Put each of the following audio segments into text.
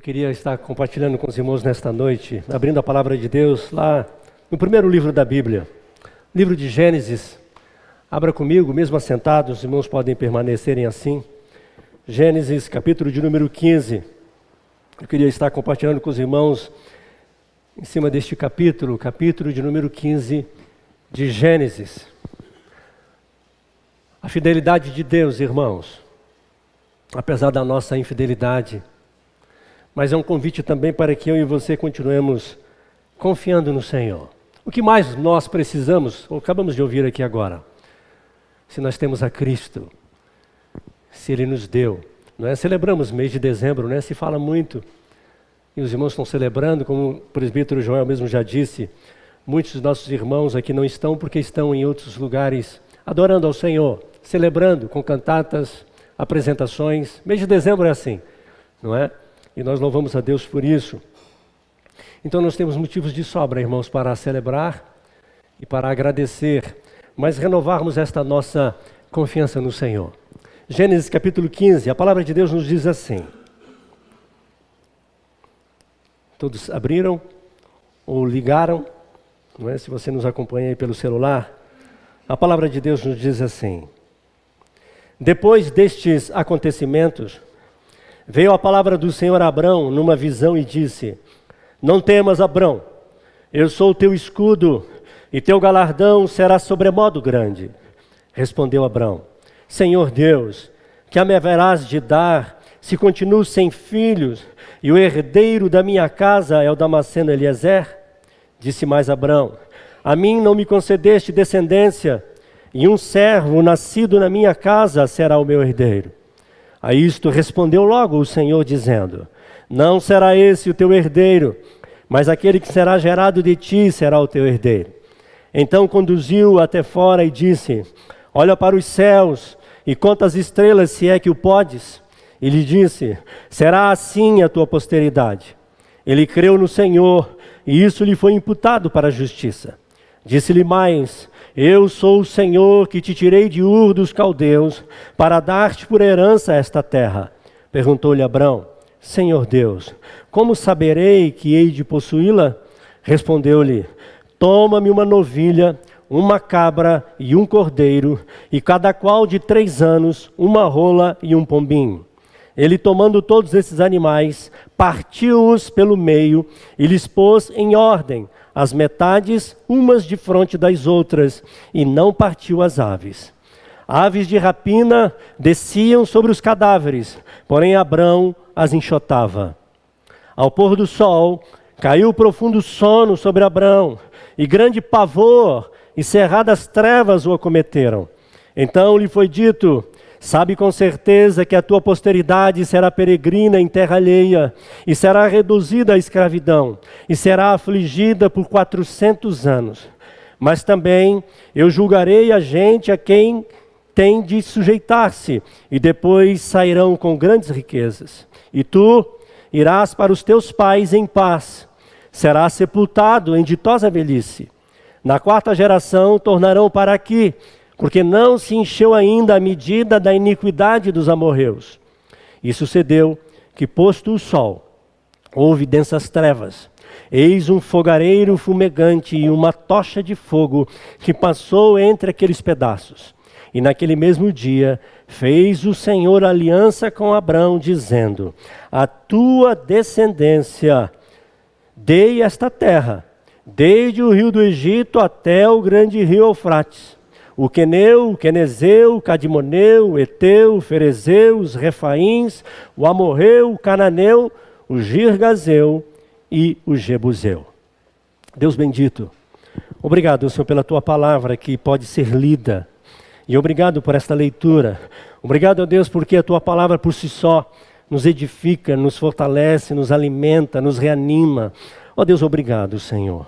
queria estar compartilhando com os irmãos nesta noite, abrindo a palavra de Deus lá no primeiro livro da Bíblia, livro de Gênesis. Abra comigo, mesmo assentados, os irmãos podem permanecerem assim. Gênesis, capítulo de número 15. Eu queria estar compartilhando com os irmãos em cima deste capítulo de número 15 de Gênesis. A fidelidade de Deus, irmãos, apesar da nossa infidelidade, mas é um convite também para que eu e você continuemos confiando no Senhor. O que mais nós precisamos, ou acabamos de ouvir aqui agora, se nós temos a Cristo, se Ele nos deu, não é? Celebramos mês de dezembro, né? Se fala muito, e os irmãos estão celebrando, como o presbítero Joel mesmo já disse, muitos dos nossos irmãos aqui não estão porque estão em outros lugares adorando ao Senhor, celebrando com cantatas, apresentações. Mês de dezembro é assim, não é? E nós louvamos a Deus por isso. Então nós temos motivos de sobra, irmãos, para celebrar e para agradecer, mas renovarmos esta nossa confiança no Senhor. Gênesis capítulo 15, a palavra de Deus nos diz assim. Todos abriram ou ligaram, não é? Se você nos acompanha aí pelo celular, a palavra de Deus nos diz assim. Depois destes acontecimentos, veio a palavra do Senhor a Abrão numa visão e disse: Não temas, Abrão, eu sou o teu escudo e teu galardão será sobremodo grande. Respondeu Abrão: Senhor Deus, que me haverás de dar se continuo sem filhos e o herdeiro da minha casa é o Damasceno Eliezer? Disse mais Abrão: A mim não me concedeste descendência e um servo nascido na minha casa será o meu herdeiro. A isto respondeu logo o Senhor, dizendo: Não será esse o teu herdeiro, mas aquele que será gerado de ti será o teu herdeiro. Então conduziu-o até fora e disse: Olha para os céus e conta as estrelas, se é que o podes. E lhe disse: Será assim a tua posteridade. Ele creu no Senhor, e isso lhe foi imputado para a justiça. Disse-lhe mais: Eu sou o Senhor que te tirei de Ur dos Caldeus para dar-te por herança esta terra. Perguntou-lhe Abrão: Senhor Deus, como saberei que hei de possuí-la? Respondeu-lhe: Toma-me uma novilha, uma cabra e um cordeiro, e cada qual de 3 anos, uma rola e um pombinho. Ele, tomando todos esses animais, partiu-os pelo meio e lhes pôs em ordem, as metades umas defronte das outras, e não partiu as aves. Aves de rapina desciam sobre os cadáveres, porém Abrão as enxotava. Ao pôr do sol, caiu profundo sono sobre Abrão, e grande pavor e cerradas trevas o acometeram. Então lhe foi dito: Sabe com certeza que a tua posteridade será peregrina em terra alheia, e será reduzida à escravidão, e será afligida por 400 anos. Mas também eu julgarei a gente a quem tem de sujeitar-se, e depois sairão com grandes riquezas. E tu irás para os teus pais em paz, serás sepultado em ditosa velhice. Na 4ª geração tornarão para aqui, porque não se encheu ainda a medida da iniquidade dos amorreus. E sucedeu que, posto o sol, houve densas trevas. Eis um fogareiro fumegante e uma tocha de fogo que passou entre aqueles pedaços. E naquele mesmo dia fez o Senhor aliança com Abrão, dizendo: A tua descendência dei esta terra, desde o rio do Egito até o grande rio Eufrates. O Queneu, o Quenezeu, o Cadimoneu, o Eteu, o Ferezeu, os Refaíns, o Amorreu, o Cananeu, o Girgazeu e o Jebuseu. Deus bendito, obrigado, Senhor, pela tua palavra que pode ser lida. E obrigado por esta leitura. Obrigado, ó Deus, porque a tua palavra por si só nos edifica, nos fortalece, nos alimenta, nos reanima. Ó Deus, obrigado, Senhor.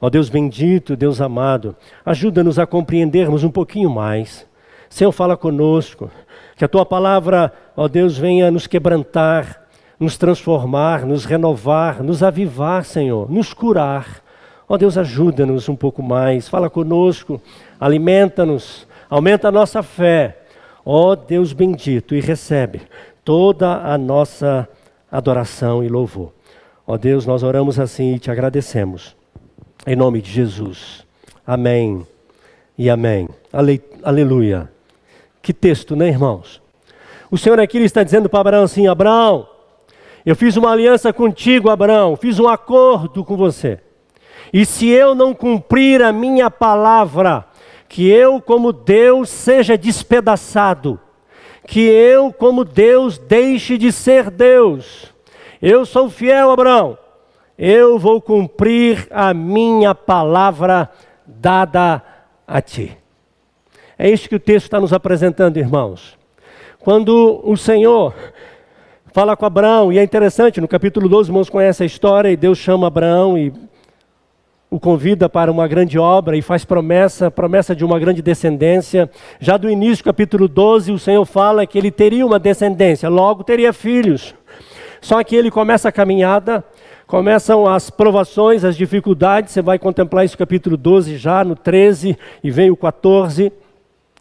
Ó Deus bendito, Deus amado, ajuda-nos a compreendermos um pouquinho mais. Senhor, fala conosco, que a tua palavra, ó Deus, venha nos quebrantar, nos transformar, nos renovar, nos avivar, Senhor, nos curar. Ó Deus, ajuda-nos um pouco mais, fala conosco, alimenta-nos, aumenta a nossa fé. Ó Deus bendito, e recebe toda a nossa adoração e louvor. Ó Deus, nós oramos assim e te agradecemos. Em nome de Jesus. Amém e amém. Aleluia. Que texto, né, irmãos? O Senhor aqui ele está dizendo para Abraão assim: Abraão, eu fiz uma aliança contigo, Abraão, fiz um acordo com você. E se eu não cumprir a minha palavra, que eu como Deus seja despedaçado, que eu como Deus deixe de ser Deus. Eu sou fiel, Abraão, eu vou cumprir a minha palavra dada a ti. É isso que o texto está nos apresentando, irmãos. Quando o Senhor fala com Abraão, e é interessante, no capítulo 12, irmãos conhecem a história, e Deus chama Abraão e o convida para uma grande obra e faz promessa de uma grande descendência. Já do início, capítulo 12, o Senhor fala que ele teria uma descendência, logo teria filhos. Só que ele começa a caminhada, começam as provações, as dificuldades, você vai contemplar isso no capítulo 12 já, no 13, e vem o 14.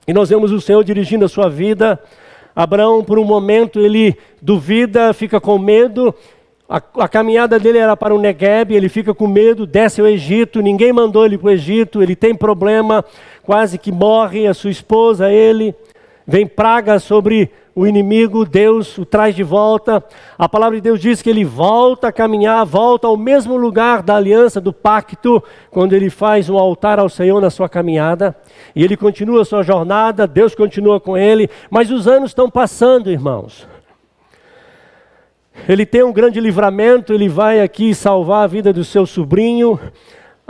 E nós vemos o Senhor dirigindo a sua vida. Abraão, por um momento, ele duvida, fica com medo. A caminhada dele era para o Negueb, ele fica com medo, desce ao Egito, ninguém mandou ele para o Egito, ele tem problema, quase que morre a sua esposa, ele. Vem praga sobre o inimigo, Deus o traz de volta. A palavra de Deus diz que ele volta a caminhar, volta ao mesmo lugar da aliança, do pacto, quando ele faz um altar ao Senhor na sua caminhada. E ele continua a sua jornada, Deus continua com ele, mas os anos estão passando, irmãos. Ele tem um grande livramento, ele vai aqui salvar a vida do seu sobrinho.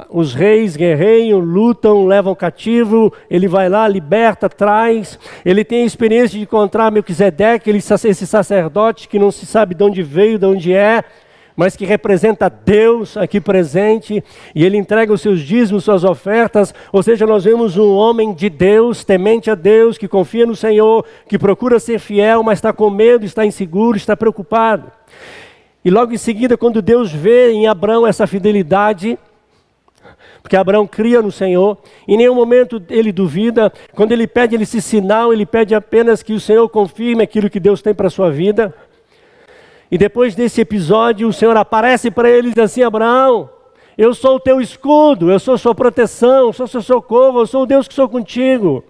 Os reis guerreiam, lutam, levam cativo, ele vai lá, liberta, traz. Ele tem a experiência de encontrar Melquisedeque, esse sacerdote que não se sabe de onde veio, de onde é, mas que representa Deus aqui presente, e ele entrega os seus dízimos, suas ofertas. Ou seja, nós vemos um homem de Deus, temente a Deus, que confia no Senhor, que procura ser fiel, mas está com medo, está inseguro, está preocupado. E logo em seguida, quando Deus vê em Abraão essa fidelidade, porque Abraão cria no Senhor, em nenhum momento ele duvida. Quando ele pede esse sinal, ele pede apenas que o Senhor confirme aquilo que Deus tem para a sua vida. E depois desse episódio, o Senhor aparece para ele e diz assim: Abraão, eu sou o teu escudo, eu sou sua proteção, eu sou seu socorro, eu sou o Deus que sou contigo.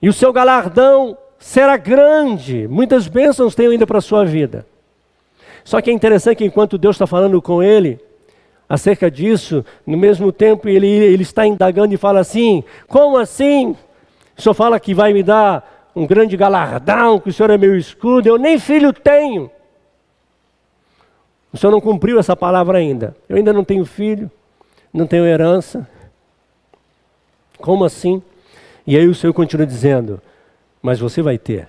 E o seu galardão será grande, muitas bênçãos tenho ainda para a sua vida. Só que é interessante que enquanto Deus está falando com ele acerca disso, no mesmo tempo ele está indagando e fala assim: como assim? O Senhor fala que vai me dar um grande galardão, que o Senhor é meu escudo, eu nem filho tenho. O Senhor não cumpriu essa palavra ainda. Eu ainda não tenho filho, não tenho herança. Como assim? E aí o Senhor continua dizendo: mas você vai ter.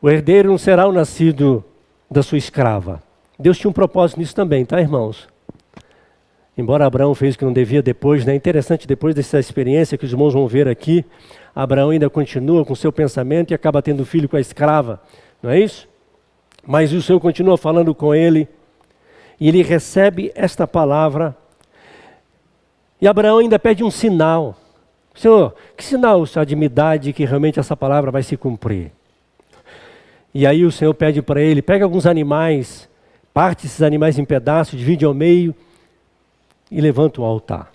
O herdeiro não será o nascido da sua escrava. Deus tinha um propósito nisso também, tá, irmãos? Embora Abraão fez o que não devia depois, né? Interessante, depois dessa experiência que os irmãos vão ver aqui, Abraão ainda continua com seu pensamento e acaba tendo filho com a escrava, não é isso? Mas o Senhor continua falando com ele, e ele recebe esta palavra, e Abraão ainda pede um sinal. Senhor, que sinal o Senhor de me dá de que realmente essa palavra vai se cumprir? E aí o Senhor pede para ele: pega alguns animais, parte esses animais em pedaços, divide ao meio, e levanta o altar.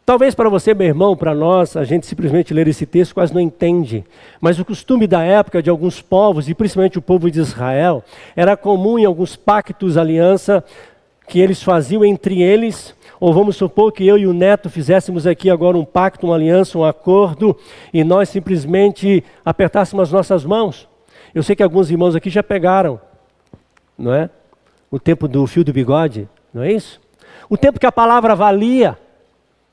Talvez para você, meu irmão, para nós, a gente simplesmente ler esse texto quase não entende. Mas o costume da época de alguns povos, e principalmente o povo de Israel, era comum em alguns pactos, aliança, que eles faziam entre eles. Ou vamos supor que eu e o neto fizéssemos aqui agora um pacto, uma aliança, um acordo, e nós simplesmente apertássemos as nossas mãos. Eu sei que alguns irmãos aqui já pegaram, não é? O tempo do fio do bigode, não é isso? O tempo que a palavra valia,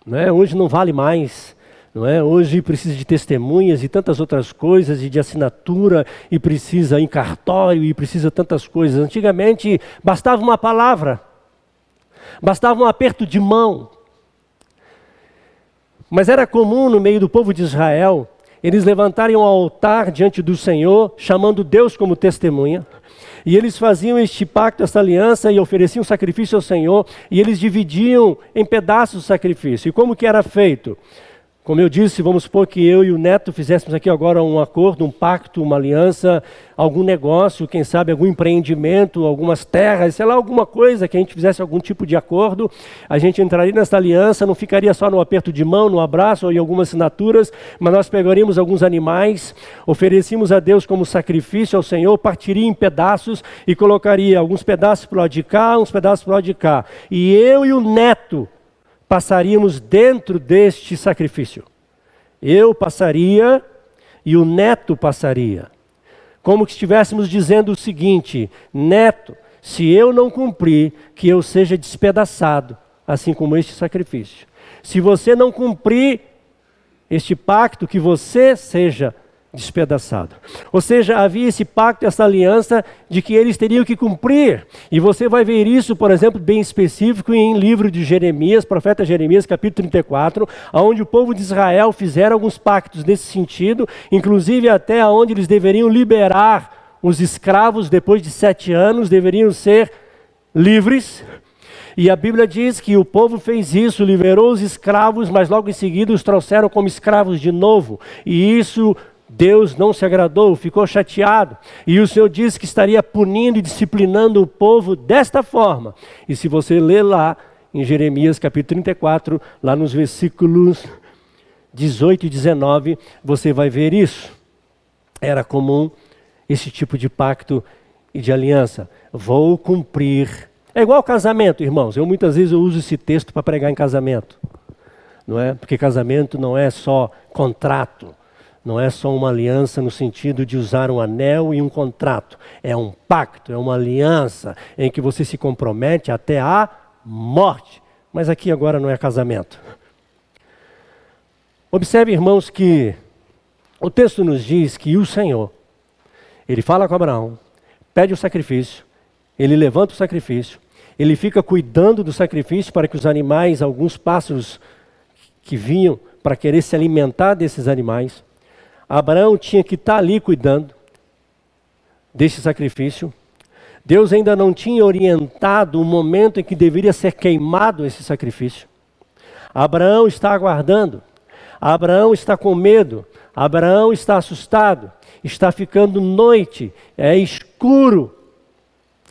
não é? Hoje não vale mais, não é? Hoje precisa de testemunhas e tantas outras coisas, e de assinatura, e precisa em cartório, e precisa tantas coisas. Antigamente bastava uma palavra, bastava um aperto de mão. Mas era comum no meio do povo de Israel eles levantarem um altar diante do Senhor, chamando Deus como testemunha. E eles faziam este pacto, esta aliança, e ofereciam sacrifício ao Senhor, e eles dividiam em pedaços o sacrifício. E como que era feito? Como eu disse, vamos supor que eu e o neto fizéssemos aqui agora um acordo, um pacto, uma aliança, algum negócio, quem sabe algum empreendimento, algumas terras, sei lá, alguma coisa que a gente fizesse algum tipo de acordo. A gente entraria nessa aliança, não ficaria só no aperto de mão, no abraço ou em algumas assinaturas, mas nós pegaríamos alguns animais, oferecíamos a Deus como sacrifício ao Senhor, partiria em pedaços e colocaria alguns pedaços para o lado de cá, uns pedaços para o lado de cá. E eu e o neto passaríamos dentro deste sacrifício. Eu passaria e o neto passaria. Como que estivéssemos dizendo o seguinte: neto, se eu não cumprir, que eu seja despedaçado, assim como este sacrifício. Se você não cumprir este pacto, que você seja despedaçado. Ou seja, havia esse pacto, essa aliança de que eles teriam que cumprir. E você vai ver isso, por exemplo, bem específico em livro de Jeremias, profeta Jeremias, capítulo 34, onde o povo de Israel fizeram alguns pactos nesse sentido, inclusive até onde eles deveriam liberar os escravos depois de 7 anos, deveriam ser livres. E a Bíblia diz que o povo fez isso, liberou os escravos, mas logo em seguida os trouxeram como escravos de novo. E isso Deus não se agradou, ficou chateado. E o Senhor disse que estaria punindo e disciplinando o povo desta forma. E se você ler lá em Jeremias capítulo 34, lá nos versículos 18 e 19, você vai ver isso. Era comum esse tipo de pacto e de aliança. Vou cumprir. É igual casamento, irmãos. Muitas vezes eu uso esse texto para pregar em casamento. Não é? Porque casamento não é só contrato. Não é só uma aliança no sentido de usar um anel e um contrato. É um pacto, é uma aliança em que você se compromete até a morte. Mas aqui agora não é casamento. Observe, irmãos, que o texto nos diz que o Senhor, ele fala com Abraão, pede o sacrifício, ele levanta o sacrifício, ele fica cuidando do sacrifício para que os animais, alguns pássaros que vinham para querer se alimentar desses animais, Abraão tinha que estar ali cuidando desse sacrifício. Deus ainda não tinha orientado o momento em que deveria ser queimado esse sacrifício. Abraão está aguardando. Abraão está com medo. Abraão está assustado. Está ficando noite, é escuro.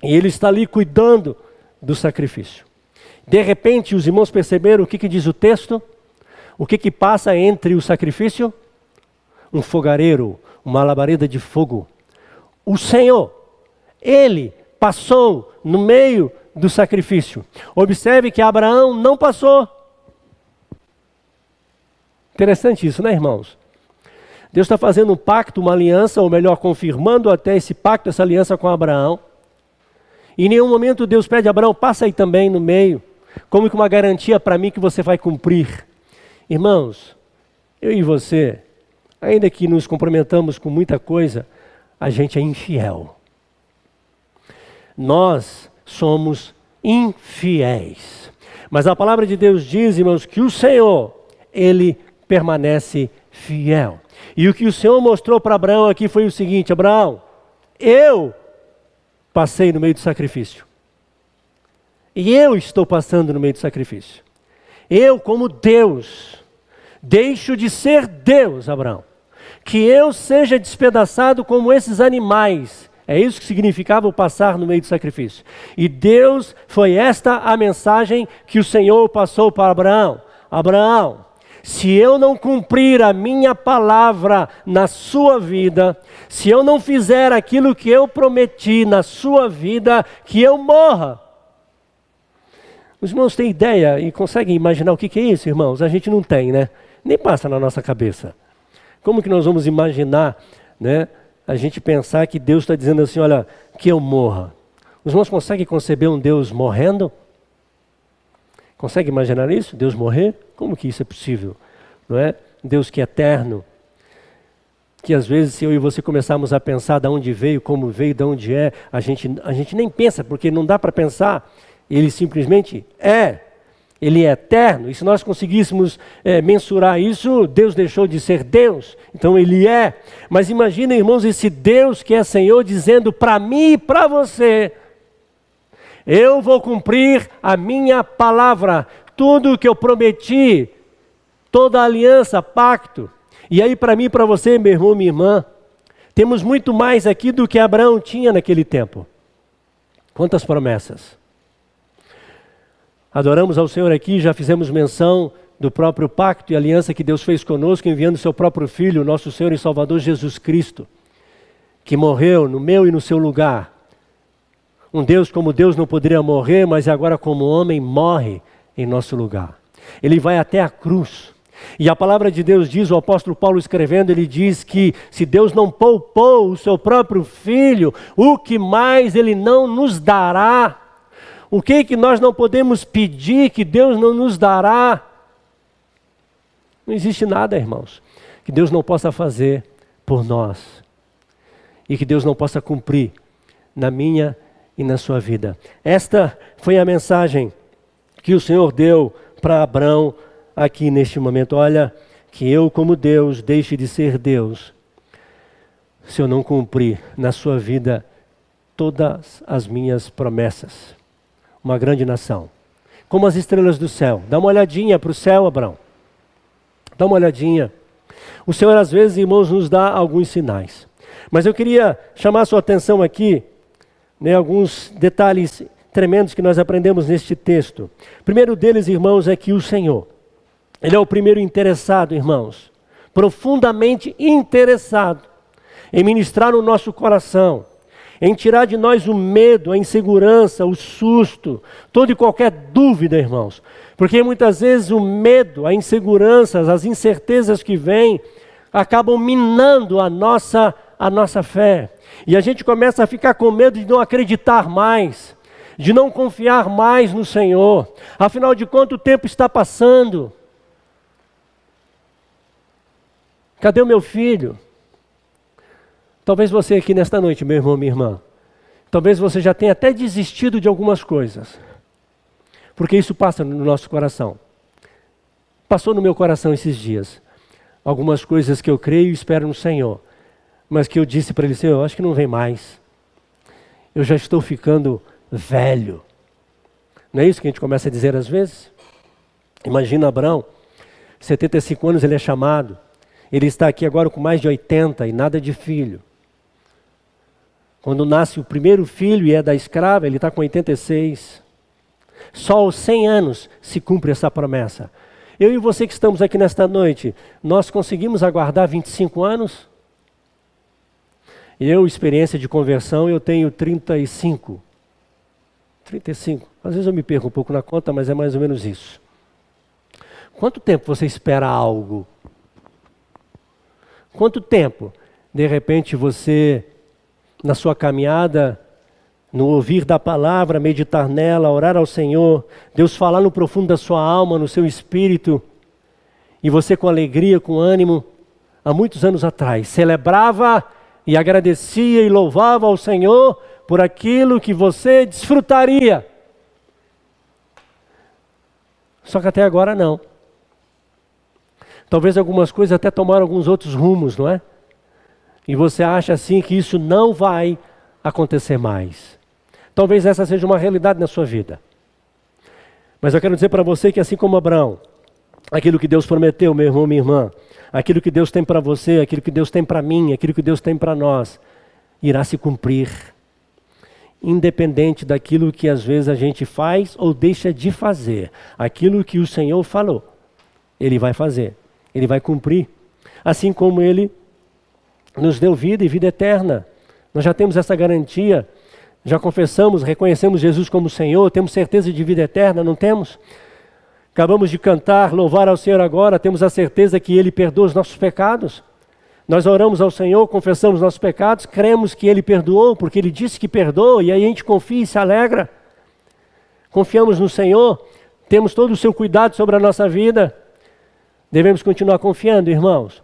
E ele está ali cuidando do sacrifício. De repente, os irmãos perceberam o que diz o texto? O que passa entre o sacrifício? Um fogareiro, uma labareda de fogo. O Senhor, Ele passou no meio do sacrifício. Observe que Abraão não passou. Interessante isso, né, irmãos? Deus está fazendo um pacto, uma aliança, ou melhor, confirmando até esse pacto, essa aliança com Abraão. E em nenhum momento Deus pede a Abraão, passa aí também no meio, como que uma garantia para mim que você vai cumprir. Irmãos, eu e você, ainda que nos comprometamos com muita coisa, a gente é infiel. Nós somos infiéis. Mas a palavra de Deus diz, irmãos, que o Senhor, Ele permanece fiel. E o que o Senhor mostrou para Abraão aqui foi o seguinte: Abraão, eu passei no meio do sacrifício. E eu estou passando no meio do sacrifício. Eu, como Deus, deixo de ser Deus, Abraão. Que eu seja despedaçado como esses animais. É isso que significava o passar no meio do sacrifício. E Deus, foi esta a mensagem que o Senhor passou para Abraão. Abraão, se eu não cumprir a minha palavra na sua vida, se eu não fizer aquilo que eu prometi na sua vida, que eu morra. Os irmãos têm ideia e conseguem imaginar o que é isso, irmãos? A gente não tem, né? Nem passa na nossa cabeça. Como que nós vamos imaginar, né, a gente pensar que Deus está dizendo assim, olha, que eu morra? Os irmãos conseguem conceber um Deus morrendo? Consegue imaginar isso? Deus morrer? Como que isso é possível? Não é? Deus que é eterno. Que às vezes, se eu e você começarmos a pensar de onde veio, como veio, de onde é, a gente nem pensa, porque não dá para pensar. Ele simplesmente é. Ele é eterno, e se nós conseguíssemos mensurar isso, Deus deixou de ser Deus, então Ele é. Mas imagina, irmãos, esse Deus que é Senhor dizendo para mim e para você, eu vou cumprir a minha palavra, tudo o que eu prometi, toda aliança, pacto. E aí para mim e para você, meu irmão, minha irmã, temos muito mais aqui do que Abraão tinha naquele tempo. Quantas promessas. Adoramos ao Senhor aqui, já fizemos menção do próprio pacto e aliança que Deus fez conosco, enviando seu próprio Filho, nosso Senhor e Salvador Jesus Cristo, que morreu no meu e no seu lugar. Um Deus como Deus não poderia morrer, mas agora como homem morre em nosso lugar. Ele vai até a cruz. E a palavra de Deus diz, o apóstolo Paulo escrevendo, ele diz que se Deus não poupou o seu próprio Filho, o que mais Ele não nos dará? O que nós não podemos pedir que Deus não nos dará? Não existe nada, irmãos, que Deus não possa fazer por nós. E que Deus não possa cumprir na minha e na sua vida. Esta foi a mensagem que o Senhor deu para Abraão aqui neste momento. Olha, que eu como Deus deixe de ser Deus se eu não cumprir na sua vida todas as minhas promessas. Uma grande nação, como as estrelas do céu. Dá uma olhadinha para o céu, Abraão. Dá uma olhadinha. O Senhor às vezes, irmãos, nos dá alguns sinais. Mas eu queria chamar a sua atenção aqui, alguns detalhes tremendos que nós aprendemos neste texto. O primeiro deles, irmãos, é que o Senhor, Ele é o primeiro interessado, irmãos, profundamente interessado em ministrar no nosso coração, em tirar de nós o medo, a insegurança, o susto, toda e qualquer dúvida, irmãos. Porque muitas vezes o medo, a insegurança, as incertezas que vêm, acabam minando a nossa fé. E a gente começa a ficar com medo de não acreditar mais, de não confiar mais no Senhor. Afinal de contas, o tempo está passando. Cadê o meu filho? Talvez você aqui nesta noite, meu irmão, minha irmã, talvez você já tenha até desistido de algumas coisas. Porque isso passa no nosso coração. Passou no meu coração esses dias. Algumas coisas que eu creio e espero no Senhor. Mas que eu disse para Ele, Senhor, eu acho que não vem mais. Eu já estou ficando velho. Não é isso que a gente começa a dizer às vezes? Imagina Abraão, 75 anos ele é chamado. Ele está aqui agora com mais de 80 e nada de filho. Quando nasce o primeiro filho e é da escrava, ele está com 86. Só aos 100 anos se cumpre essa promessa. Eu e você que estamos aqui nesta noite, nós conseguimos aguardar 25 anos? Eu, experiência de conversão, eu tenho 35. 35. Às vezes eu me perco um pouco na conta, mas é mais ou menos isso. Quanto tempo você espera algo? Quanto tempo, de repente, você, na sua caminhada, no ouvir da palavra, meditar nela, orar ao Senhor, Deus falar no profundo da sua alma, no seu espírito, e você com alegria, com ânimo, há muitos anos atrás, celebrava e agradecia e louvava ao Senhor por aquilo que você desfrutaria. Só que até agora não. Talvez algumas coisas até tomaram alguns outros rumos, não é? E você acha assim que isso não vai acontecer mais. Talvez essa seja uma realidade na sua vida. Mas eu quero dizer para você que assim como Abraão, aquilo que Deus prometeu, meu irmão, minha irmã, aquilo que Deus tem para você, aquilo que Deus tem para mim, aquilo que Deus tem para nós, irá se cumprir. Independente daquilo que às vezes a gente faz ou deixa de fazer. Aquilo que o Senhor falou, Ele vai fazer. Ele vai cumprir. Assim como Ele nos deu vida e vida eterna. Nós já temos essa garantia. Já confessamos, reconhecemos Jesus como Senhor. Temos certeza de vida eterna, não temos? Acabamos de cantar, louvar ao Senhor agora. Temos a certeza que Ele perdoa os nossos pecados. Nós oramos ao Senhor, confessamos nossos pecados. Cremos que Ele perdoou, porque Ele disse que perdoa. E aí a gente confia e se alegra. Confiamos no Senhor. Temos todo o seu cuidado sobre a nossa vida. Devemos continuar confiando, irmãos.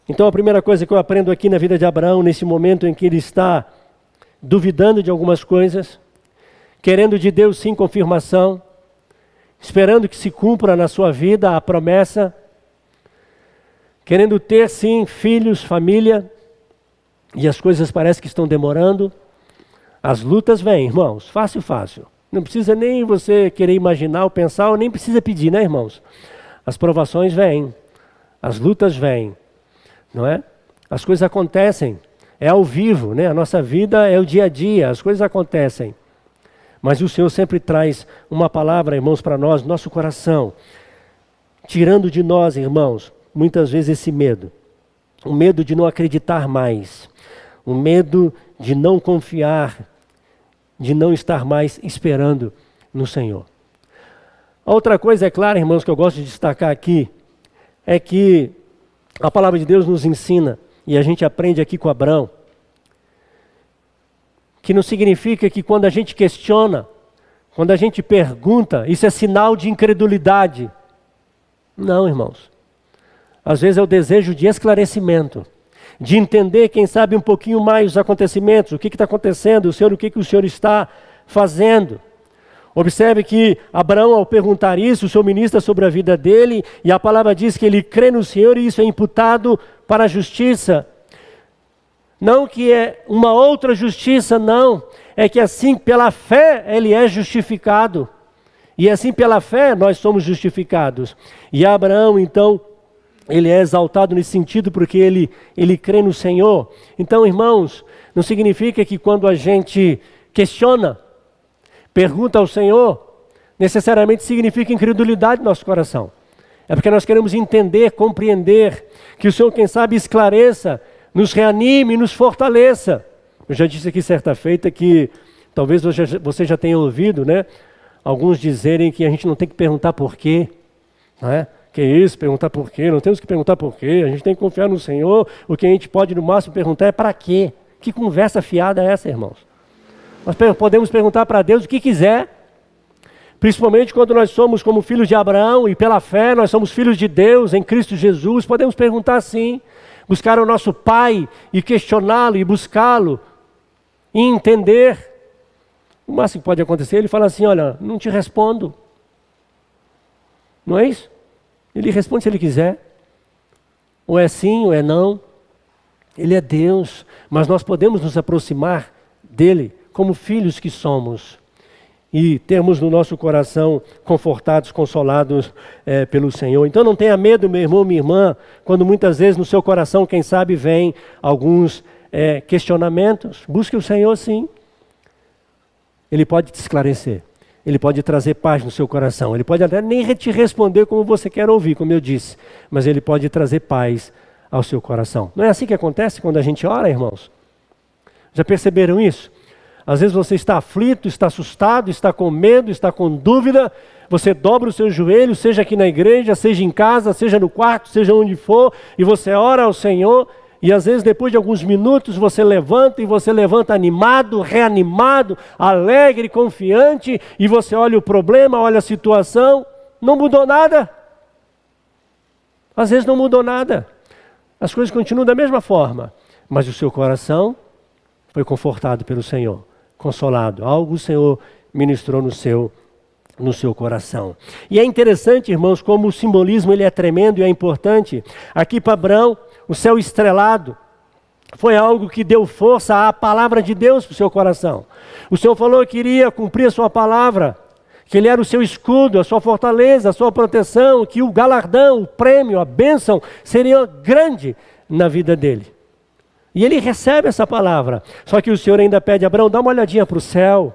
Então a primeira coisa que eu aprendo aqui na vida de Abraão, nesse momento em que ele está duvidando de algumas coisas, querendo de Deus sim confirmação, esperando que se cumpra na sua vida a promessa, querendo ter sim filhos, família, e as coisas parecem que estão demorando, as lutas vêm, irmãos, fácil. Não precisa nem você querer imaginar ou pensar, ou nem precisa pedir, né, irmãos? As provações vêm, as lutas vêm, não é? As coisas acontecem, é ao vivo, né? A nossa vida é o dia a dia, as coisas acontecem. Mas o Senhor sempre traz uma palavra, irmãos, para nós, nosso coração, tirando de nós, irmãos, muitas vezes esse medo. O medo de não acreditar mais, o medo de não confiar, de não estar mais esperando no Senhor. A outra coisa, é claro, irmãos, que eu gosto de destacar aqui, é que a palavra de Deus nos ensina, e a gente aprende aqui com Abraão, que não significa que quando a gente questiona, quando a gente pergunta, isso é sinal de incredulidade. Não, irmãos. Às vezes é o desejo de esclarecimento, de entender, quem sabe, um pouquinho mais os acontecimentos, o que está acontecendo, o que o Senhor está fazendo. Observe que Abraão, ao perguntar isso, o Senhor ministra sobre a vida dele, e a palavra diz que ele crê no Senhor e isso é imputado para a justiça. Não que é uma outra justiça, não. É que assim, pela fé, ele é justificado. E assim, pela fé, nós somos justificados. E Abraão, então, ele é exaltado nesse sentido porque ele crê no Senhor. Então, irmãos, não significa que quando a gente questiona, pergunta ao Senhor, necessariamente significa incredulidade no nosso coração. É porque nós queremos entender, compreender, que o Senhor, quem sabe, esclareça, nos reanime, nos fortaleça. Eu já disse aqui certa feita que, talvez você já tenha ouvido, né? Alguns dizerem que a gente não tem que perguntar por quê, não é? Que isso, perguntar por quê? Não temos que perguntar por quê, a gente tem que confiar no Senhor, o que a gente pode no máximo perguntar é para quê? Que conversa fiada é essa, irmãos? Nós podemos perguntar para Deus o que quiser, principalmente quando nós somos como filhos de Abraão e pela fé nós somos filhos de Deus em Cristo Jesus, podemos perguntar sim, buscar o nosso Pai e questioná-lo e buscá-lo e entender. O máximo que pode acontecer, ele fala assim, olha, não te respondo. Não é isso? Ele responde se ele quiser. Ou é sim, ou é não. Ele é Deus, mas nós podemos nos aproximar dele como filhos que somos. E termos no nosso coração confortados, consolados pelo Senhor. Então não tenha medo, meu irmão, minha irmã, quando muitas vezes no seu coração, quem sabe, vem alguns questionamentos. Busque o Senhor sim. Ele pode te esclarecer. Ele pode trazer paz no seu coração. Ele pode até nem te responder como você quer ouvir, como eu disse. Mas ele pode trazer paz ao seu coração. Não é assim que acontece quando a gente ora, irmãos? Já perceberam isso? Às vezes você está aflito, está assustado, está com medo, está com dúvida. Você dobra os seus joelhos, seja aqui na igreja, seja em casa, seja no quarto, seja onde for. E você ora ao Senhor. E às vezes depois de alguns minutos você levanta e você levanta animado, reanimado, alegre, confiante. E você olha o problema, olha a situação. Não mudou nada. Às vezes não mudou nada. As coisas continuam da mesma forma. Mas o seu coração foi confortado pelo Senhor. Consolado, algo o Senhor ministrou no seu coração. E é interessante, irmãos, como o simbolismo ele é tremendo e é importante. Aqui para Abraão, o céu estrelado foi algo que deu força à palavra de Deus para o seu coração. O Senhor falou que iria cumprir a sua palavra, que Ele era o seu escudo, a sua fortaleza, a sua proteção, que o galardão, o prêmio, a bênção seria grande na vida dele. E ele recebe essa palavra. Só que o Senhor ainda pede a Abraão, dá uma olhadinha para o céu,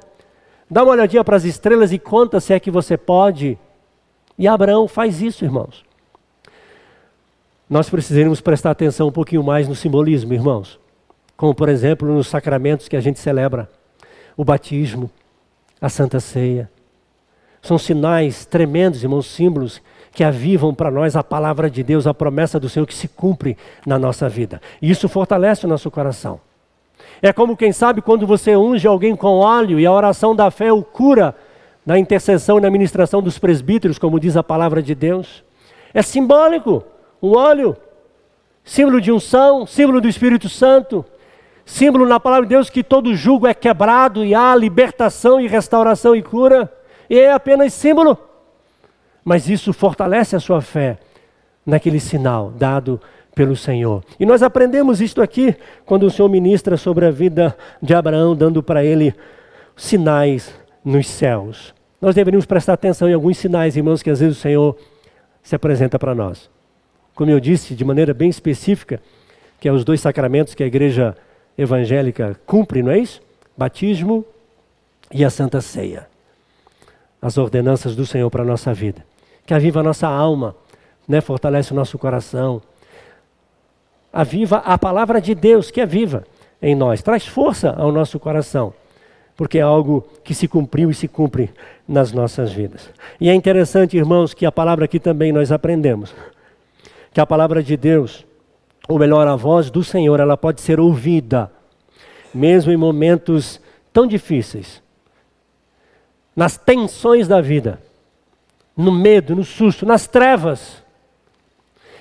dá uma olhadinha para as estrelas e conta se é que você pode. E Abraão faz isso, irmãos. Nós precisamos prestar atenção um pouquinho mais no simbolismo, irmãos. Como, por exemplo, nos sacramentos que a gente celebra. O batismo, a Santa Ceia. São sinais tremendos, irmãos, símbolos que avivam para nós a palavra de Deus, a promessa do Senhor que se cumpre na nossa vida. E isso fortalece o nosso coração. É como, quem sabe, quando você unge alguém com óleo e a oração da fé o cura na intercessão e na ministração dos presbíteros, como diz a palavra de Deus. É simbólico. O óleo, símbolo de unção, símbolo do Espírito Santo, símbolo na palavra de Deus que todo jugo é quebrado e há libertação e restauração e cura. E é apenas símbolo. Mas isso fortalece a sua fé naquele sinal dado pelo Senhor. E nós aprendemos isto aqui quando o Senhor ministra sobre a vida de Abraão, dando para ele sinais nos céus. Nós deveríamos prestar atenção em alguns sinais, irmãos, que às vezes o Senhor se apresenta para nós. Como eu disse, de maneira bem específica, que é os 2 sacramentos que a igreja evangélica cumpre, não é isso? Batismo e a Santa Ceia. As ordenanças do Senhor para a nossa vida. Que aviva a nossa alma, né? Fortalece o nosso coração. Aviva a palavra de Deus, que é viva em nós. Traz força ao nosso coração. Porque é algo que se cumpriu e se cumpre nas nossas vidas. E é interessante, irmãos, que a palavra aqui também nós aprendemos. Que a palavra de Deus, ou melhor, a voz do Senhor, ela pode ser ouvida, mesmo em momentos tão difíceis. Nas tensões da vida, no medo, no susto, nas trevas.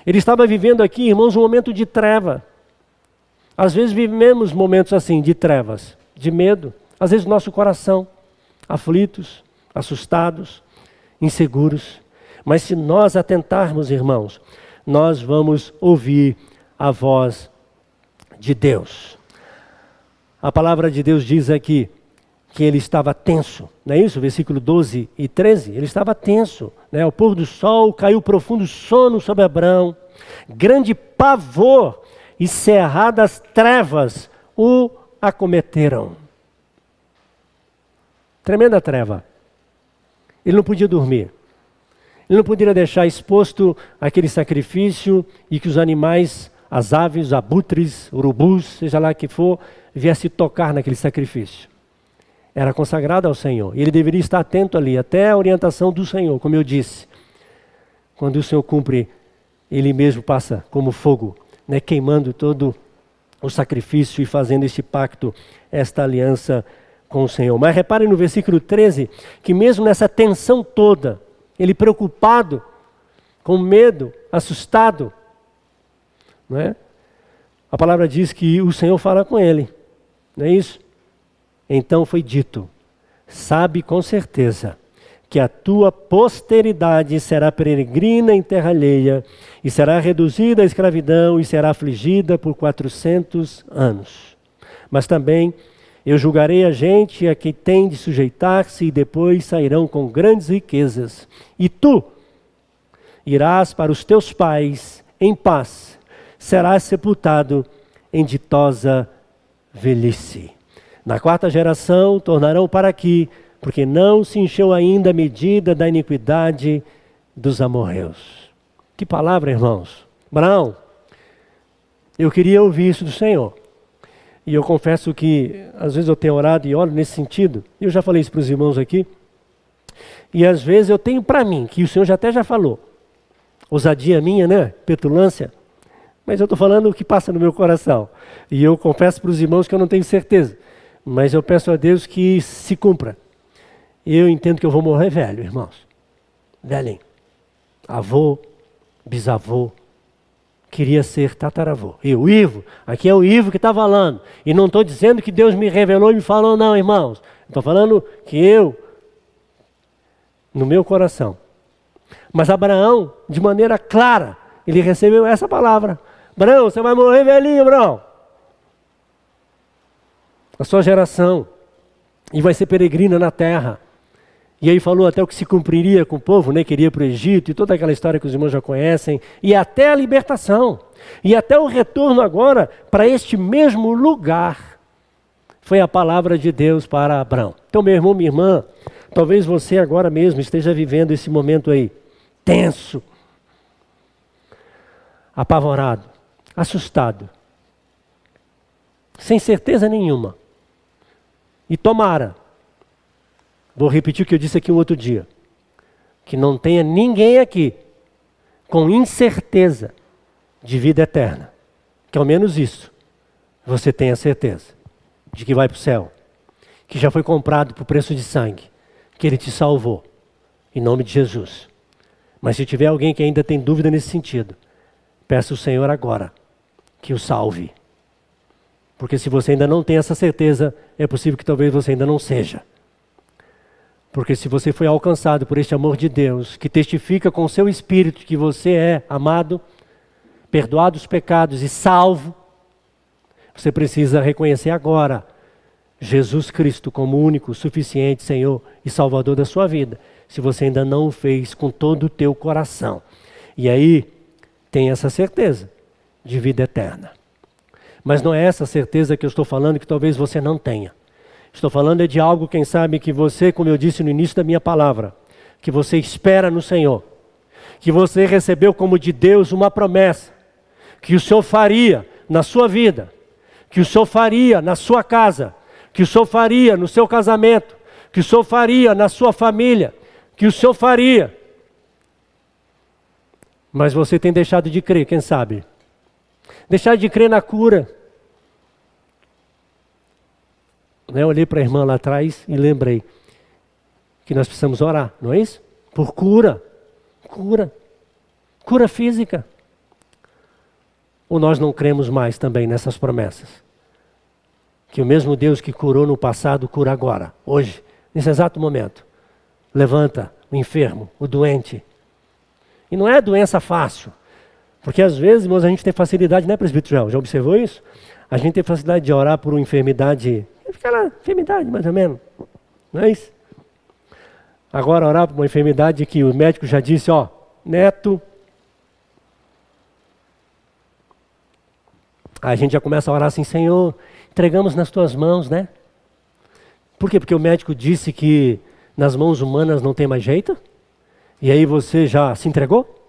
Ele estava vivendo aqui, irmãos, um momento de treva. Às vezes vivemos momentos assim, de trevas, de medo. Às vezes nosso coração, aflitos, assustados, inseguros. Mas se nós atentarmos, irmãos, nós vamos ouvir a voz de Deus. A palavra de Deus diz aqui que ele estava tenso, não é isso? Versículo 12 e 13, ele estava tenso. Né? Ao pôr do sol caiu profundo sono sobre Abraão, grande pavor e cerradas trevas o acometeram. Tremenda treva. Ele não podia dormir. Ele não poderia deixar exposto aquele sacrifício e que os animais, as aves, abutres, urubus, seja lá que for, viesse tocar naquele sacrifício. Era consagrado ao Senhor. E ele deveria estar atento ali, até a orientação do Senhor, como eu disse. Quando o Senhor cumpre, ele mesmo passa como fogo, né, queimando todo o sacrifício e fazendo este pacto, esta aliança com o Senhor. Mas reparem no versículo 13, que mesmo nessa tensão toda, ele preocupado, com medo, assustado, não é? A palavra diz que o Senhor fala com ele, não é isso? Então foi dito, sabe com certeza que a tua posteridade será peregrina em terra alheia e será reduzida à escravidão e será afligida por 400 anos. Mas também eu julgarei a gente a quem tem de sujeitar-se e depois sairão com grandes riquezas. E tu irás para os teus pais em paz, serás sepultado em ditosa velhice. Na 4ª geração tornarão para aqui, porque não se encheu ainda a medida da iniquidade dos amorreus. Que palavra, irmãos. Abraão, eu queria ouvir isso do Senhor. E eu confesso que às vezes eu tenho orado e oro nesse sentido. Eu já falei isso para os irmãos aqui. E às vezes eu tenho para mim, que o Senhor até já falou. Ousadia minha, né? Petulância. Mas eu estou falando o que passa no meu coração. E eu confesso para os irmãos que eu não tenho certeza. Mas eu peço a Deus que se cumpra. Eu entendo que eu vou morrer velho, irmãos. Velhinho. Avô, bisavô. Queria ser tataravô. E o Ivo, aqui é o Ivo que está falando. E não estou dizendo que Deus me revelou e me falou, não, irmãos. Estou falando que eu, no meu coração. Mas Abraão, de maneira clara, ele recebeu essa palavra. Abraão, você vai morrer velhinho, Abraão. A sua geração. E vai ser peregrina na terra. E aí falou até o que se cumpriria com o povo, né? Que iria para o Egito e toda aquela história que os irmãos já conhecem. E até a libertação. E até o retorno agora para este mesmo lugar. Foi a palavra de Deus para Abraão. Então, meu irmão, minha irmã, talvez você agora mesmo esteja vivendo esse momento aí. Tenso. Apavorado. Assustado. Sem certeza nenhuma. E tomara. Vou repetir o que eu disse aqui um outro dia. Que não tenha ninguém aqui com incerteza de vida eterna. Que ao menos isso você tenha certeza de que vai para o céu. Que já foi comprado por preço de sangue. Que Ele te salvou. Em nome de Jesus. Mas se tiver alguém que ainda tem dúvida nesse sentido, peça ao Senhor agora que o salve. Porque se você ainda não tem essa certeza, é possível que talvez você ainda não seja. Porque se você foi alcançado por este amor de Deus, que testifica com o seu espírito que você é amado, perdoado os pecados e salvo, você precisa reconhecer agora Jesus Cristo como único, suficiente Senhor e Salvador da sua vida. Se você ainda não o fez com todo o teu coração. E aí tem essa certeza de vida eterna. Mas não é essa certeza que eu estou falando que talvez você não tenha. Estou falando de algo, quem sabe, que você, como eu disse no início da minha palavra, que você espera no Senhor, que você recebeu como de Deus uma promessa, que o Senhor faria na sua vida, que o Senhor faria na sua casa, que o Senhor faria no seu casamento, que o Senhor faria na sua família, que o Senhor faria. Mas você tem deixado de crer, quem sabe? Deixar de crer na cura. Eu olhei para a irmã lá atrás e lembrei que nós precisamos orar, não é isso? Por cura. Cura física. Ou nós não cremos mais também nessas promessas? Que o mesmo Deus que curou no passado, cura agora, hoje, nesse exato momento. Levanta o enfermo, o doente. E não é doença fácil. Porque às vezes, irmãos, a gente tem facilidade, né, presbítero João? Já observou isso? A gente tem facilidade de orar por uma enfermidade, aquela enfermidade mais ou menos, não é isso? Agora orar por uma enfermidade que o médico já disse, ó, neto. Aí a gente já começa a orar assim, Senhor, entregamos nas tuas mãos, né? Por quê? Porque o médico disse que nas mãos humanas não tem mais jeito? E aí você já se entregou?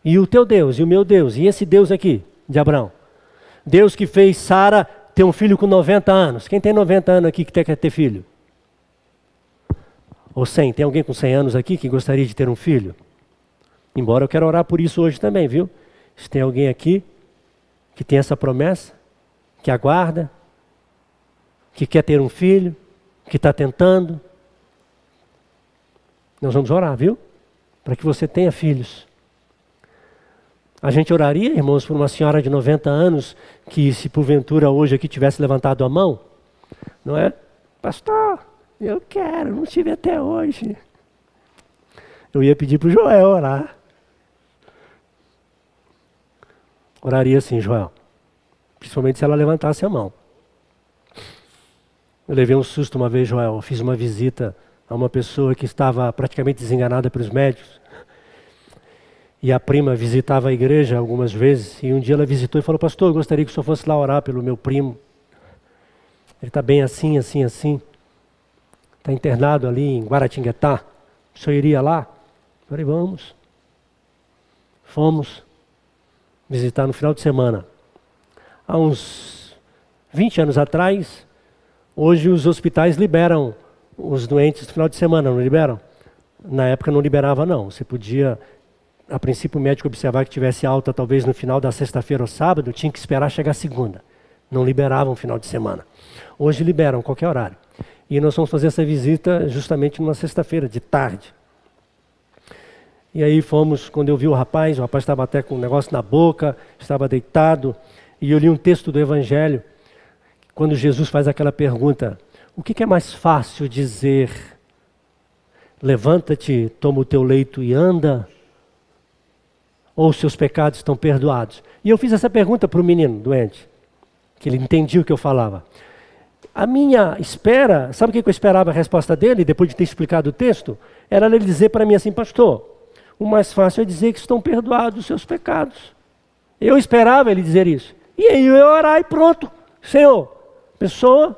E o teu Deus, e o meu Deus, e esse Deus aqui, de Abraão? Deus que fez Sara ter um filho com 90 anos. Quem tem 90 anos aqui que quer ter filho? Ou 100? Tem alguém com 100 anos aqui que gostaria de ter um filho? Embora eu quero orar por isso hoje também, viu? Se tem alguém aqui que tem essa promessa, que aguarda, que quer ter um filho, que está tentando, nós vamos orar, viu? Para que você tenha filhos. A gente oraria, irmãos, por uma senhora de 90 anos que, se porventura hoje aqui tivesse levantado a mão, não é? Pastor, eu quero, não tive até hoje. Eu ia pedir para o Joel orar. Oraria sim, Joel. Principalmente se ela levantasse a mão. Eu levei um susto uma vez, Joel. Eu fiz uma visita a uma pessoa que estava praticamente desenganada pelos médicos. E a prima visitava a igreja algumas vezes. E um dia ela visitou e falou, pastor, eu gostaria que o senhor fosse lá orar pelo meu primo. Ele está bem assim. Está internado ali em Guaratinguetá. O senhor iria lá? Eu falei, vamos. Fomos visitar no final de semana. Há uns 20 anos atrás, hoje os hospitais liberam os doentes no final de semana, não liberam? Na época não liberava não. Você podia, a princípio o médico observar que tivesse alta talvez no final da sexta-feira ou sábado, tinha que esperar chegar segunda. Não liberavam no final de semana. Hoje liberam, qualquer horário. E nós vamos fazer essa visita justamente numa sexta-feira, de tarde. E aí fomos, quando eu vi o rapaz estava até com um negócio na boca, estava deitado, e eu li um texto do Evangelho, quando Jesus faz aquela pergunta, o que é mais fácil dizer? Levanta-te, toma o teu leito e anda? Ou os seus pecados estão perdoados? E eu fiz essa pergunta para o menino doente, que ele entendia o que eu falava. A minha espera, sabe o que eu esperava a resposta dele, depois de ter explicado o texto? Era ele dizer para mim assim, pastor, o mais fácil é dizer que estão perdoados os seus pecados. Eu esperava ele dizer isso. E aí eu ia orar e pronto. Senhor, abençoa,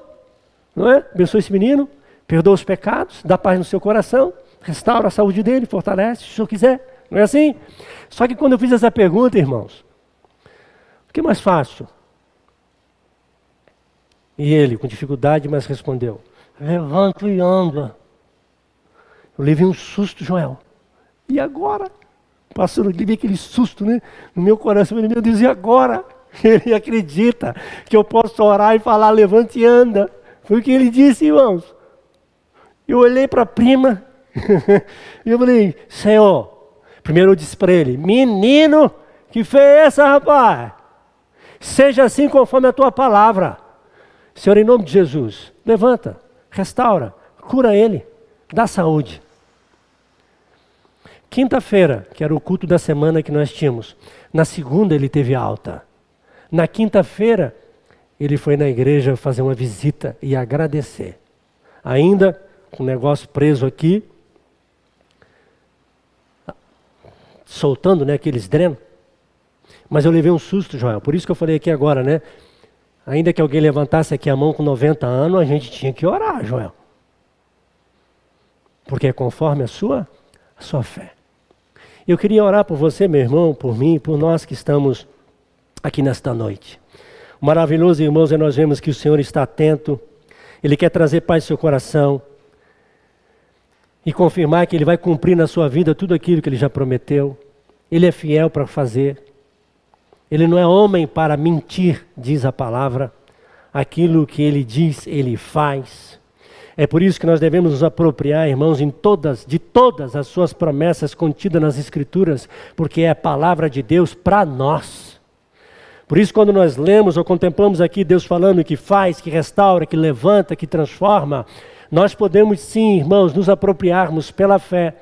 não é? Abençoa esse menino, perdoa os pecados, dá paz no seu coração, restaura a saúde dele, fortalece, se o senhor quiser. Não é assim? Só que quando eu fiz essa pergunta, irmãos, o que é mais fácil? E ele, com dificuldade, mas respondeu, levanta e anda. Eu levei um susto, Joel. E agora? Pastor, eu levei aquele susto, né? No meu coração, ele meu Deus, e agora? Ele acredita que eu posso orar e falar, levante e anda. Foi o que ele disse, irmãos. Eu olhei para a prima e eu falei, Senhor, primeiro eu disse para ele, menino, que fé é essa, rapaz? Seja assim conforme a tua palavra. Senhor, em nome de Jesus, levanta, restaura, cura ele, dá saúde. Quinta-feira, que era o culto da semana que nós tínhamos, na segunda ele teve alta. Na quinta-feira, ele foi na igreja fazer uma visita e agradecer. Ainda com o negócio preso aqui, soltando, né, aqueles drenos. Mas eu levei um susto, Joel. Por isso que eu falei aqui agora, né? Ainda que alguém levantasse aqui a mão com 90 anos, a gente tinha que orar, Joel. Porque é conforme a sua fé. Eu queria orar por você, meu irmão, por mim, por nós que estamos aqui nesta noite. O maravilhoso, irmãos, é nós vemos que o Senhor está atento. Ele quer trazer paz ao seu coração. E confirmar que Ele vai cumprir na sua vida tudo aquilo que Ele já prometeu. Ele é fiel para fazer. Ele não é homem para mentir, diz a palavra. Aquilo que Ele diz, Ele faz. É por isso que nós devemos nos apropriar, irmãos, de todas as suas promessas contidas nas Escrituras, porque é a palavra de Deus para nós. Por isso, quando nós lemos ou contemplamos aqui Deus falando que faz, que restaura, que levanta, que transforma, nós podemos sim, irmãos, nos apropriarmos pela fé.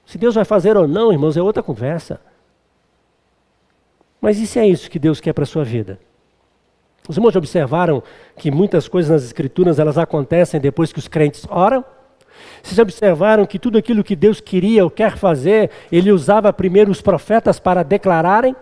Se Deus vai fazer ou não, irmãos, é outra conversa. Mas e se é isso que Deus quer para a sua vida? Os irmãos já observaram que muitas coisas nas Escrituras elas acontecem depois que os crentes oram? Vocês já observaram que tudo aquilo que Deus queria ou quer fazer, Ele usava primeiro os profetas para declararem?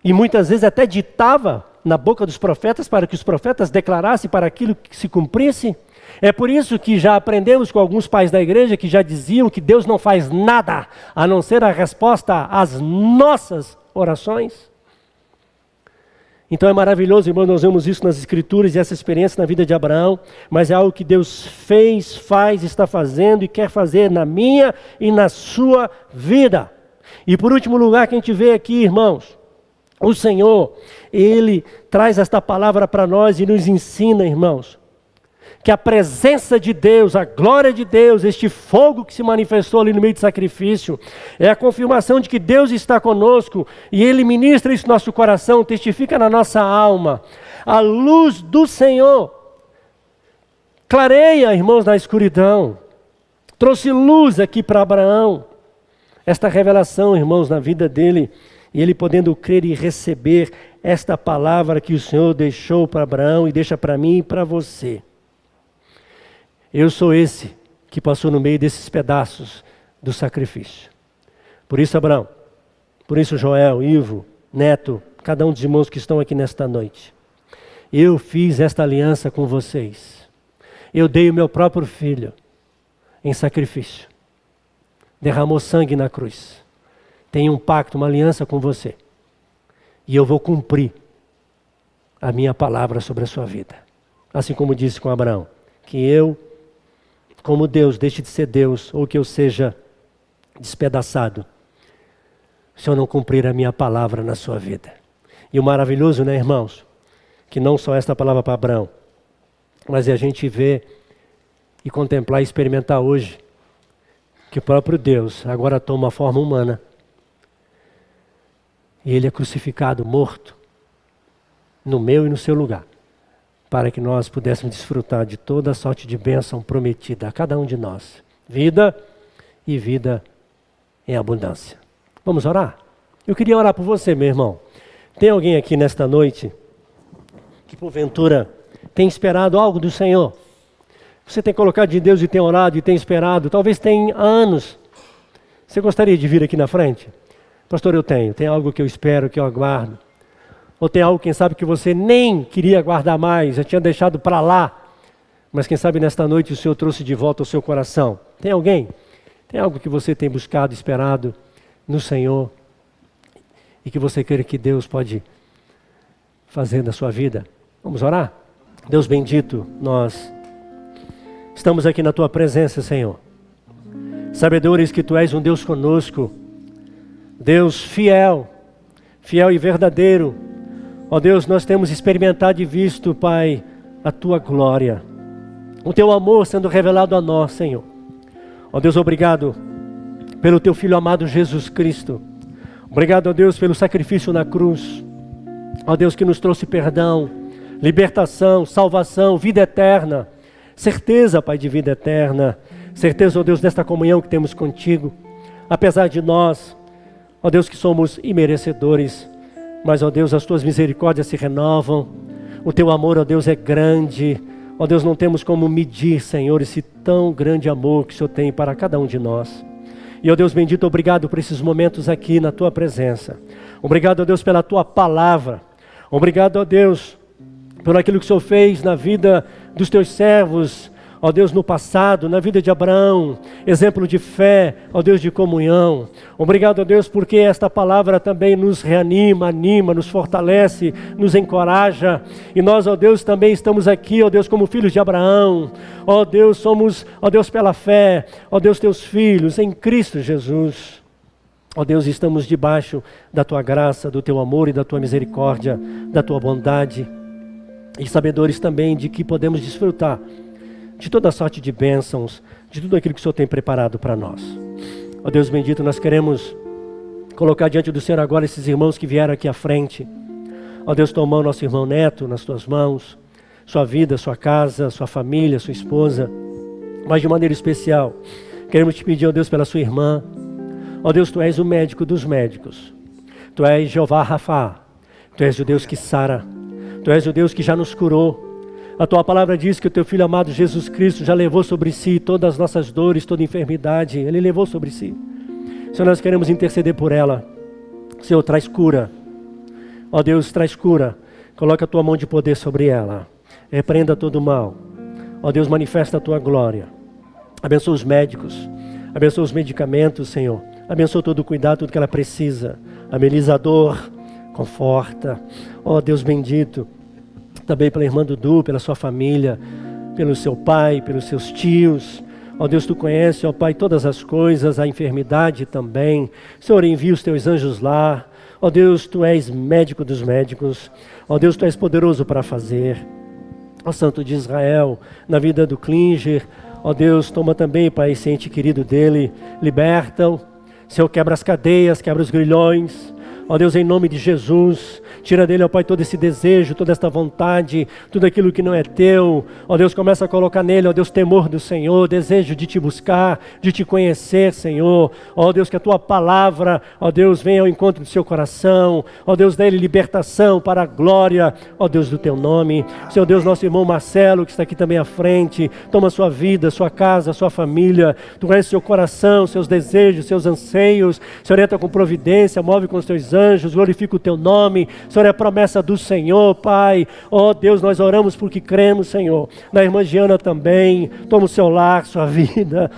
E muitas vezes até ditava na boca dos profetas para que os profetas declarassem para aquilo que se cumprisse? É por isso que já aprendemos com alguns pais da igreja que já diziam que Deus não faz nada a não ser a resposta às nossas orações. Então é maravilhoso, irmão, nós vemos isso nas Escrituras e essa experiência na vida de Abraão, mas é algo que Deus fez, faz, está fazendo e quer fazer na minha e na sua vida. E por último lugar que a gente vê aqui, irmãos, o Senhor, Ele traz esta palavra para nós e nos ensina, irmãos, que a presença de Deus, a glória de Deus, este fogo que se manifestou ali no meio do sacrifício, é a confirmação de que Deus está conosco e Ele ministra isso no nosso coração, testifica na nossa alma. A luz do Senhor clareia, irmãos, na escuridão. Trouxe luz aqui para Abraão. Esta revelação, irmãos, na vida dele, e ele podendo crer e receber esta palavra que o Senhor deixou para Abraão e deixa para mim e para você. Eu sou esse que passou no meio desses pedaços do sacrifício. Por isso, Abraão, por isso, Joel, Ivo, Neto, cada um dos irmãos que estão aqui nesta noite. Eu fiz esta aliança com vocês. Eu dei o meu próprio filho em sacrifício. Derramou sangue na cruz. Tenho um pacto, uma aliança com você. E eu vou cumprir a minha palavra sobre a sua vida. Assim como disse com Abraão, que eu, como Deus, deixe de ser Deus, ou que eu seja despedaçado, se eu não cumprir a minha palavra na sua vida. E o maravilhoso, né, irmãos, que não só esta palavra para Abraão, mas é a gente ver e contemplar e experimentar hoje, que o próprio Deus agora toma uma forma humana, e Ele é crucificado, morto, no meu e no seu lugar, para que nós pudéssemos desfrutar de toda a sorte de bênção prometida a cada um de nós. Vida e vida em abundância. Vamos orar? Eu queria orar por você, meu irmão. Tem alguém aqui nesta noite que porventura tem esperado algo do Senhor? Você tem colocado de Deus e tem orado e tem esperado, talvez tem anos. Você gostaria de vir aqui na frente? Pastor, eu tenho. Tem algo que eu espero, que eu aguardo. Ou tem algo, quem sabe, que você nem queria guardar mais, já tinha deixado para lá. Mas quem sabe nesta noite o Senhor trouxe de volta ao seu coração. Tem alguém? Tem algo que você tem buscado, esperado no Senhor e que você quer que Deus pode fazer na sua vida? Vamos orar? Deus bendito, nós estamos aqui na Tua presença, Senhor. Sabedores que Tu és um Deus conosco, Deus fiel, fiel e verdadeiro. Ó Deus, nós temos experimentado e visto, Pai, a Tua glória, o Teu amor sendo revelado a nós, Senhor. Ó Deus, obrigado pelo Teu Filho amado Jesus Cristo. Obrigado, ó Deus, pelo sacrifício na cruz. Ó Deus, que nos trouxe perdão, libertação, salvação, vida eterna. Certeza, Pai, de vida eterna. Certeza, ó Deus, desta comunhão que temos contigo. Apesar de nós, ó Deus, que somos imerecedores, mas, ó Deus, as Tuas misericórdias se renovam. O Teu amor, ó Deus, é grande. Ó Deus, não temos como medir, Senhor, esse tão grande amor que o Senhor tem para cada um de nós. E, ó Deus bendito, obrigado por esses momentos aqui na Tua presença. Obrigado, ó Deus, pela Tua palavra. Obrigado, ó Deus, por aquilo que o Senhor fez na vida dos Teus servos, ó Deus, no passado, na vida de Abraão, exemplo de fé, ó Deus, de comunhão. Obrigado, ó Deus, porque esta palavra também nos reanima, anima, nos fortalece, nos encoraja. E nós, ó Deus, também estamos aqui, ó Deus, como filhos de Abraão. Ó Deus, somos, ó Deus, pela fé, ó Deus, Teus filhos em Cristo Jesus. Ó Deus, estamos debaixo da Tua graça, do Teu amor e da Tua misericórdia, da Tua bondade. E sabedores também de que podemos desfrutar de toda sorte de bênçãos, de tudo aquilo que o Senhor tem preparado para nós. Ó Deus bendito, nós queremos colocar diante do Senhor agora esses irmãos que vieram aqui à frente. Ó Deus, toma o nosso irmão Neto nas Tuas mãos, sua vida, sua casa, sua família, sua esposa. Mas de maneira especial, queremos te pedir, ó Deus, pela sua irmã. Ó Deus, Tu és o médico dos médicos. Tu és Jeová Rafa. Tu és o Deus que sara. Tu és o Deus que já nos curou. A Tua palavra diz que o Teu Filho amado Jesus Cristo já levou sobre si todas as nossas dores, toda enfermidade. Ele levou sobre si. Senhor, nós queremos interceder por ela. Senhor, traz cura. Ó Deus, traz cura. Coloca a Tua mão de poder sobre ela. Repreenda todo o mal. Ó Deus, manifesta a Tua glória. Abençoa os médicos. Abençoa os medicamentos, Senhor. Abençoa todo o cuidado, tudo que ela precisa. Ameniza a dor. Conforta. Ó Deus bendito. Também pela irmã Dudu, pela sua família, pelo seu pai, pelos seus tios. Ó Deus, Tu conheces, ó Pai, todas as coisas, a enfermidade também. Senhor, envia os Teus anjos lá. Ó Deus, Tu és médico dos médicos. Ó Deus, Tu és poderoso para fazer. Ó Santo de Israel, na vida do Klinger. Ó Deus, toma também, Pai, esse ente querido dele. Liberta-o. Senhor, quebra as cadeias, quebra os grilhões. Ó Deus, em nome de Jesus, tira dele, ó Pai, todo esse desejo, toda esta vontade, tudo aquilo que não é Teu. Ó Deus, começa a colocar nele, ó Deus, temor do Senhor, desejo de Te buscar, de Te conhecer, Senhor. Ó Deus, que a Tua palavra, ó Deus, venha ao encontro do seu coração. Ó Deus, dê-lhe libertação para a glória, ó Deus, do Teu nome. Senhor Deus, nosso irmão Marcelo, que está aqui também à frente, toma sua vida, sua casa, sua família. Tu conheces seu coração, seus desejos, seus anseios. Senhor, entra com providência, move com os Teus anjos, glorifica o Teu nome. Senhor, é a promessa do Senhor, Pai. Ó Deus, nós oramos porque cremos, Senhor. Na irmã Giana também, toma o seu lar, sua vida.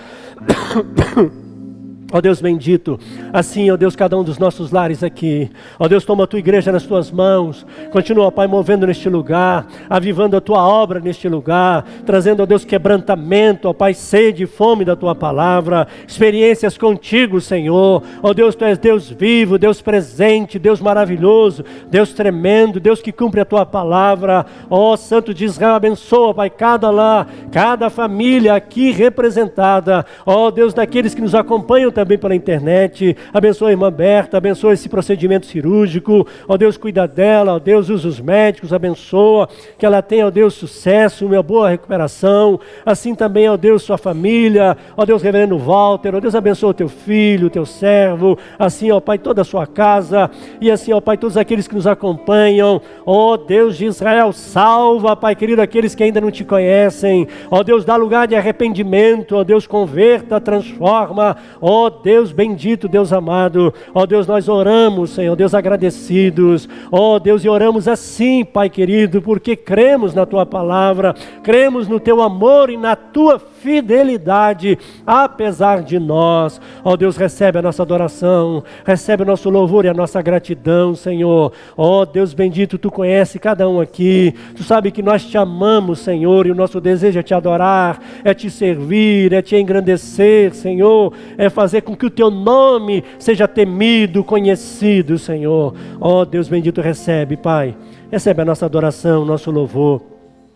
Ó Deus bendito, assim, ó Deus, cada um dos nossos lares aqui. Ó Deus, toma a Tua igreja nas Tuas mãos. Continua, Pai, movendo neste lugar, avivando a Tua obra neste lugar, trazendo, ó Deus, quebrantamento, ó Pai, sede e fome da Tua palavra, experiências contigo, Senhor. Ó Deus, Tu és Deus vivo, Deus presente, Deus maravilhoso, Deus tremendo, Deus que cumpre a Tua palavra. Ó Santo de Israel, abençoa, Pai, cada lar, cada família aqui representada. Ó Deus, daqueles que nos acompanham também pela internet, abençoa a irmã Berta, abençoa esse procedimento cirúrgico, ó Deus, cuida dela, ó Deus, usa os médicos, abençoa, que ela tenha, ó Deus, sucesso, uma boa recuperação, assim também, ó Deus, sua família, ó Deus, reverendo Walter, ó Deus, abençoa o Teu filho, o Teu servo, assim, ó Pai, toda a sua casa, e assim, ó Pai, todos aqueles que nos acompanham, ó Deus de Israel, salva, Pai querido, aqueles que ainda não Te conhecem, ó Deus, dá lugar de arrependimento, ó Deus, converta, transforma, ó Deus bendito, Deus amado, ó Deus, nós oramos, Senhor, Deus, agradecidos, ó Deus, e oramos assim, Pai querido, porque cremos na Tua palavra, cremos no Teu amor e na Tua fidelidade, apesar de nós. Ó Deus, recebe a nossa adoração, recebe o nosso louvor e a nossa gratidão, Senhor. Ó Deus bendito, Tu conhece cada um aqui, Tu sabe que nós Te amamos, Senhor, e o nosso desejo é Te adorar, é Te servir, é Te engrandecer, Senhor, é fazer com que o Teu nome seja temido, conhecido, Senhor. Ó Deus bendito, recebe, Pai, recebe a nossa adoração, o nosso louvor,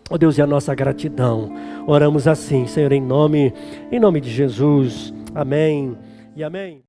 ó Deus, e a nossa gratidão. Oramos assim, Senhor, em nome de Jesus. Amém e amém.